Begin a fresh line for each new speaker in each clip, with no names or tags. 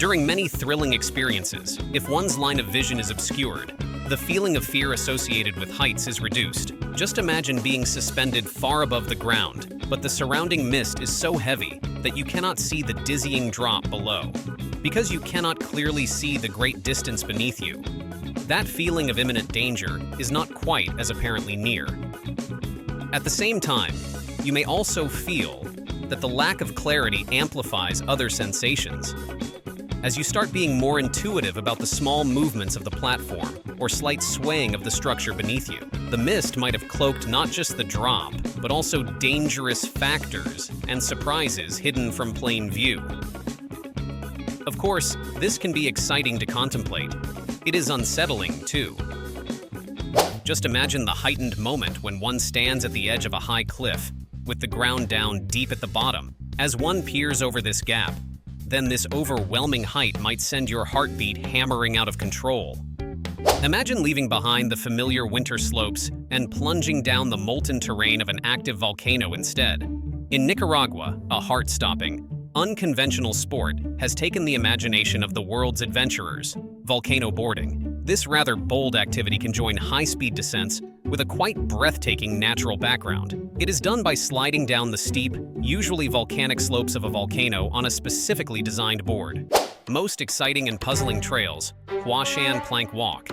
During many thrilling experiences, if one's line of vision is obscured, the feeling of fear associated with heights is reduced. Just imagine being suspended far above the ground, but the surrounding mist is so heavy that you cannot see the dizzying drop below. Because you cannot clearly see the great distance beneath you, that feeling of imminent danger is not quite as apparently near. At the same time, you may also feel that the lack of clarity amplifies other sensations. As you start being more intuitive about the small movements of the platform or slight swaying of the structure beneath you, the mist might have cloaked not just the drop, but also dangerous factors and surprises hidden from plain view. Of course, this can be exciting to contemplate. It is unsettling, too. Just imagine the heightened moment when one stands at the edge of a high cliff, with the ground down deep at the bottom. As one peers over this gap, then this overwhelming height might send your heartbeat hammering out of control. Imagine leaving behind the familiar winter slopes and plunging down the molten terrain of an active volcano instead. In Nicaragua, a heart-stopping, unconventional sport has taken the imagination of the world's adventurers: volcano boarding. This rather bold activity can join high-speed descents with a quite breathtaking natural background. It is done by sliding down the steep, usually volcanic slopes of a volcano on a specifically designed board. Most exciting and puzzling trails, Huashan Plank Walk.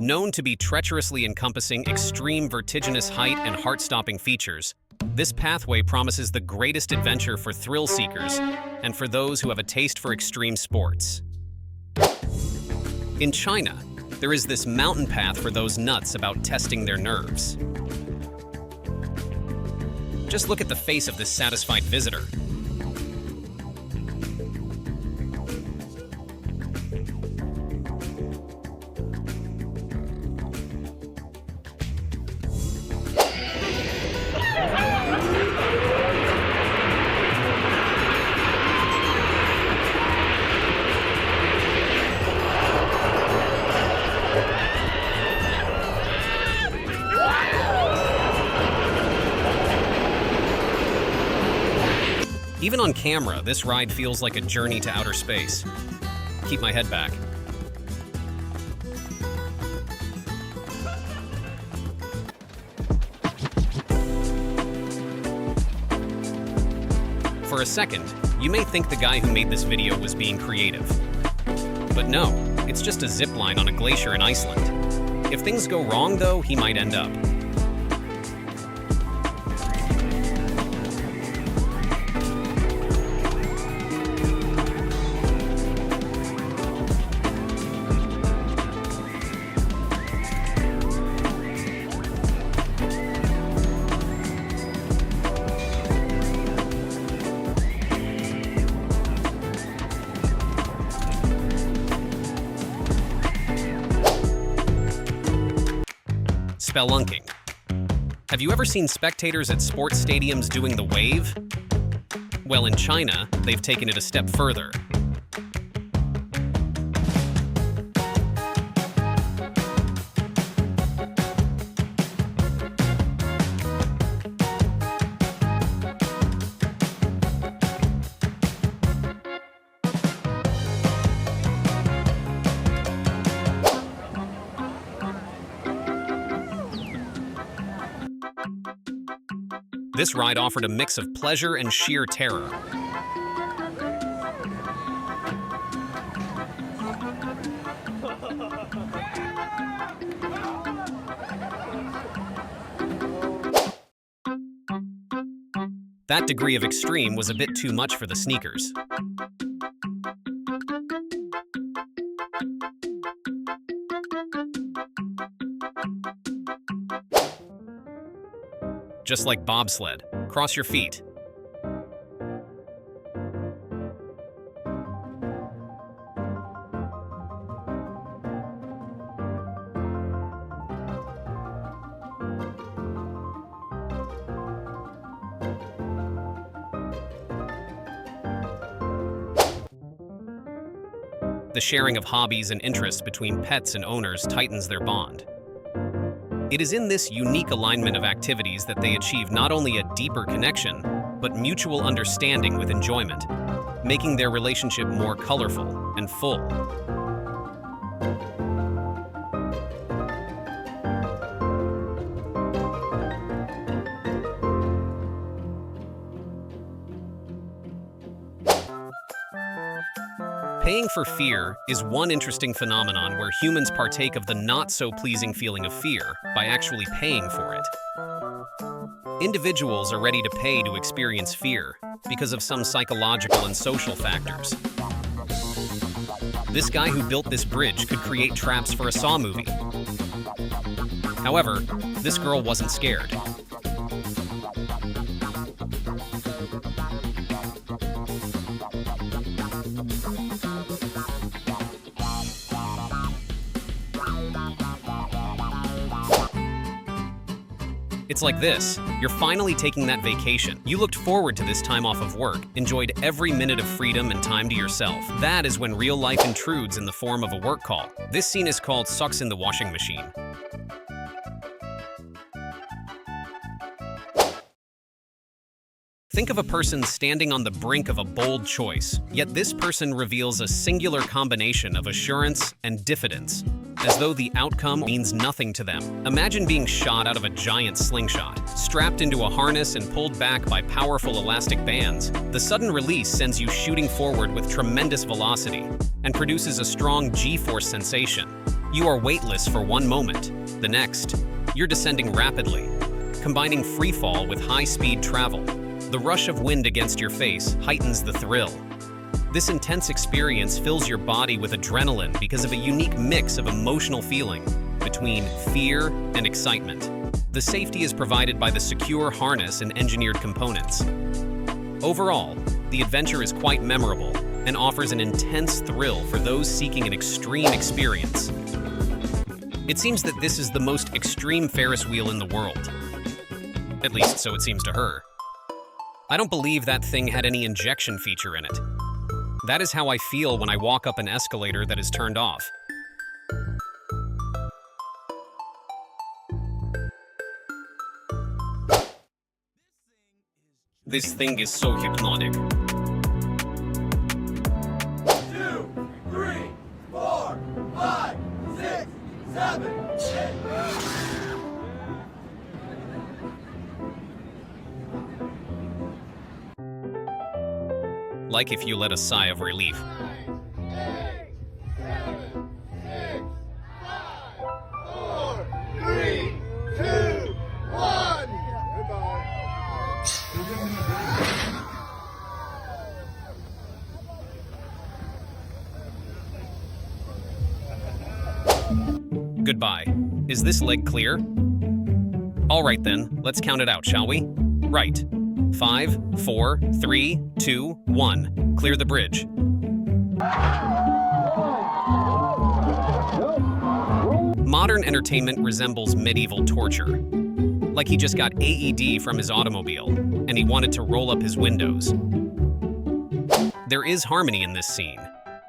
Known to be treacherously encompassing extreme vertiginous height and heart-stopping features, this pathway promises the greatest adventure for thrill seekers and for those who have a taste for extreme sports. In China, there is this mountain path for those nuts about testing their nerves. Just look at the face of this satisfied visitor. Even on camera, this ride feels like a journey to outer space. Keep my head back. For a second, you may think the guy who made this video was being creative. But no, it's just a zip line on a glacier in Iceland. If things go wrong, though, he might end up. Spelunking. Have you ever seen spectators at sports stadiums doing the wave? Well, in China, they've taken it a step further. This ride offered a mix of pleasure and sheer terror. That degree of extreme was a bit too much for the sneakers. Just like bobsled, cross your feet. The sharing of hobbies and interests between pets and owners tightens their bond. It is in this unique alignment of activities that they achieve not only a deeper connection, but mutual understanding with enjoyment. making their relationship more colorful and full. Paying for fear is one interesting phenomenon where humans partake of the not-so-pleasing feeling of fear by actually paying for it. Individuals are ready to pay to experience fear because of some psychological and social factors. This guy who built this bridge could create traps for a Saw movie. However, this girl wasn't scared. It's like this. You're finally taking that vacation. You looked forward to this time off of work, enjoyed every minute of freedom and time to yourself. That is when real life intrudes in the form of a work call. This scene is called Sucks in the Washing Machine. Think of a person standing on the brink of a bold choice, yet this person reveals a singular combination of assurance and diffidence, as though the outcome means nothing to them. Imagine being shot out of a giant slingshot, strapped into a harness and pulled back by powerful elastic bands. The sudden release sends you shooting forward with tremendous velocity and produces a strong G-force sensation. You are weightless for one moment. The next, you're descending rapidly, combining free fall with high-speed travel. The rush of wind against your face heightens the thrill. This intense experience fills your body with adrenaline because of a unique mix of emotional feeling between fear and excitement. The safety is provided by the secure harness and engineered components. Overall, the adventure is quite memorable and offers an intense thrill for those seeking an extreme experience. It seems that this is the most extreme Ferris wheel in the world. At least, so it seems to her. I don't believe that thing had any injection feature in it. That is how I feel when I walk up an escalator that is turned off. This thing is so hypnotic.
2, 3, 4, 5, 6, 7, 8.
Like if you let a sigh of relief.
9, 8, 7, 6, 5, 4, 3, 2, 1.
Goodbye. Is this leg clear? All right then, let's count it out, shall we? Right. 5, 4, 3, 2, 1. Clear the bridge. Modern entertainment resembles medieval torture. Like he just got AED from his automobile, and he wanted to roll up his windows. There is harmony in this scene,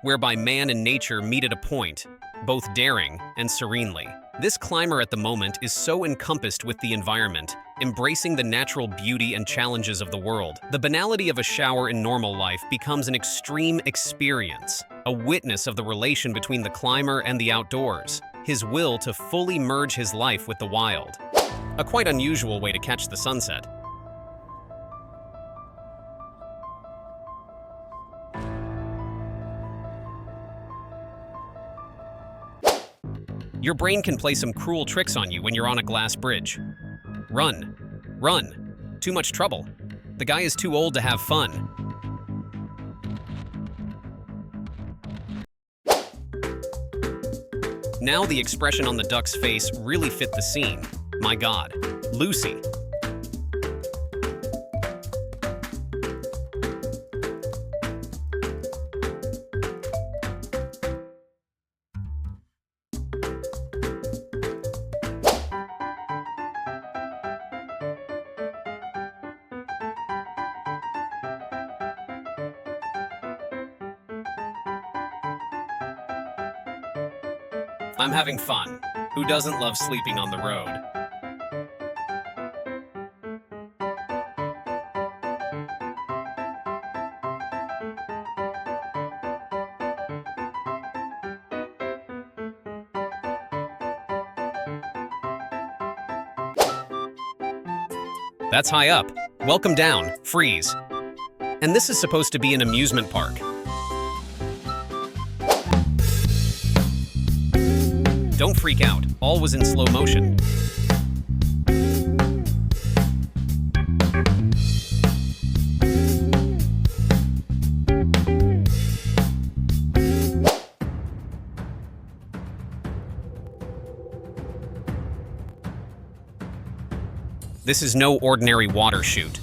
whereby man and nature meet at a point, both daring and serenely. This climber at the moment is so encompassed with the environment, embracing the natural beauty and challenges of the world. The banality of a shower in normal life becomes an extreme experience, a witness of the relation between the climber and the outdoors, his will to fully merge his life with the wild. A quite unusual way to catch the sunset. Your brain can play some cruel tricks on you when you're on a glass bridge. Run. Run. Too much trouble. The guy is too old to have fun. Now the expression on the duck's face really fit the scene. My God. Lucy. I'm having fun. Who doesn't love sleeping on the road? That's high up. Welcome down. Freeze. And this is supposed to be an amusement park. Don't freak out. All was in slow motion. This is no ordinary water chute.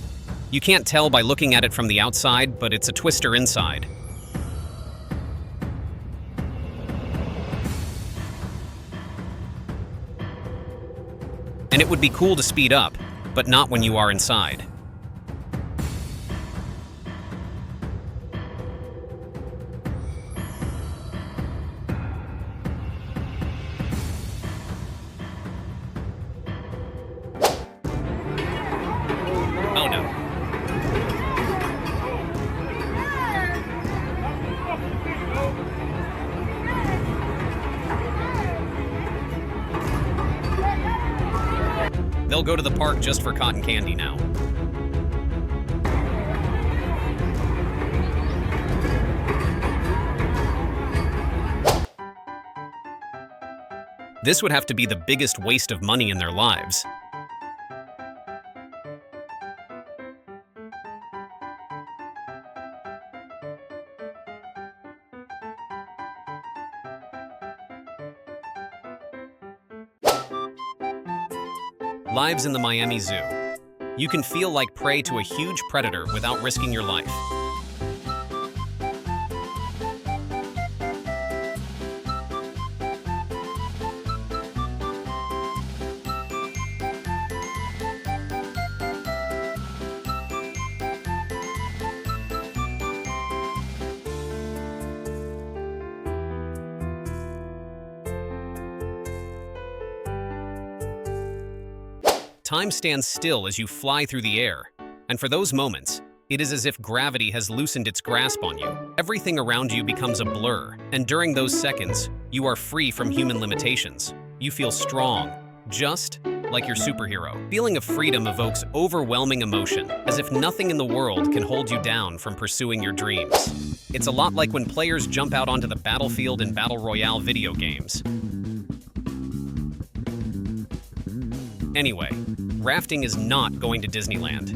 You can't tell by looking at it from the outside, but it's a twister inside. And it would be cool to speed up, but not when you are inside. Oh no. They'll go to the park just for cotton candy now. This would have to be the biggest waste of money in their lives. Lives in the Miami Zoo. You can feel like prey to a huge predator without risking your life. Time stands still as you fly through the air, and for those moments, it is as if gravity has loosened its grasp on you. Everything around you becomes a blur, and during those seconds, you are free from human limitations. You feel strong, just like your superhero. Feeling of freedom evokes overwhelming emotion, as if nothing in the world can hold you down from pursuing your dreams. It's a lot like when players jump out onto the battlefield in Battle Royale video games. Anyway, rafting is not going to Disneyland.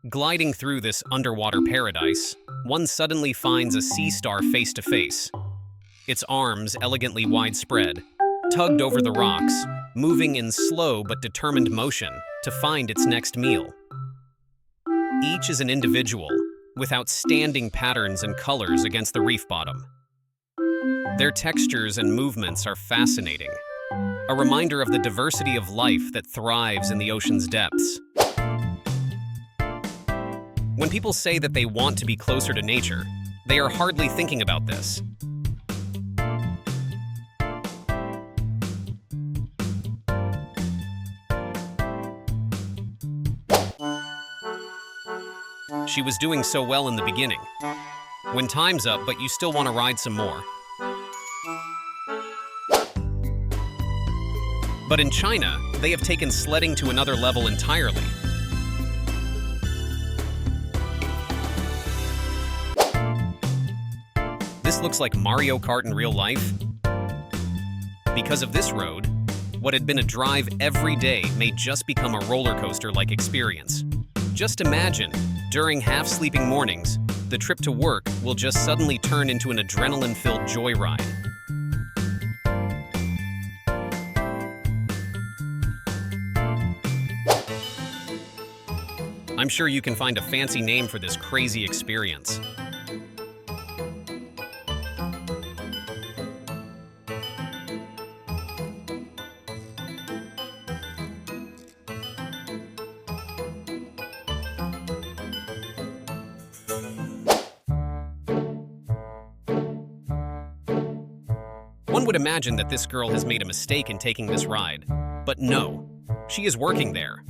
Gliding through this underwater paradise, one suddenly finds a sea star face to face. Its arms, elegantly widespread, tugged over the rocks, moving in slow but determined motion to find its next meal. Each is an individual, with outstanding patterns and colors against the reef bottom. Their textures and movements are fascinating, a reminder of the diversity of life that thrives in the ocean's depths. When people say that they want to be closer to nature, they are hardly thinking about this. She was doing so well in the beginning. When time's up, but you still want to ride some more. But in China, they have taken sledding to another level entirely. This looks like Mario Kart in real life. Because of this road, what had been a drive every day may just become a roller coaster-like experience. Just imagine, during half-sleeping mornings, the trip to work will just suddenly turn into an adrenaline-filled joyride. I'm sure you can find a fancy name for this crazy experience. One would imagine that this girl has made a mistake in taking this ride, but no, she is working there.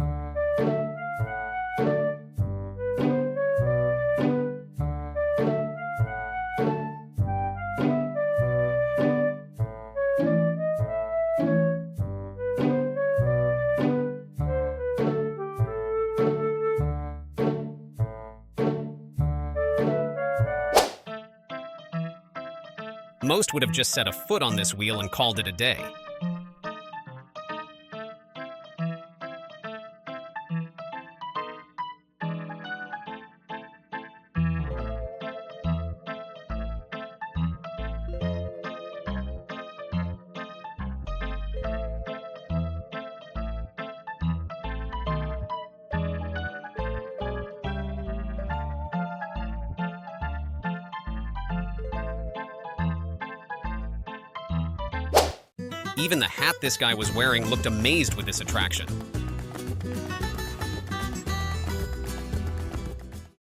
Most would have just set a foot on this wheel and called it a day. Even the hat this guy was wearing looked amazed with this attraction.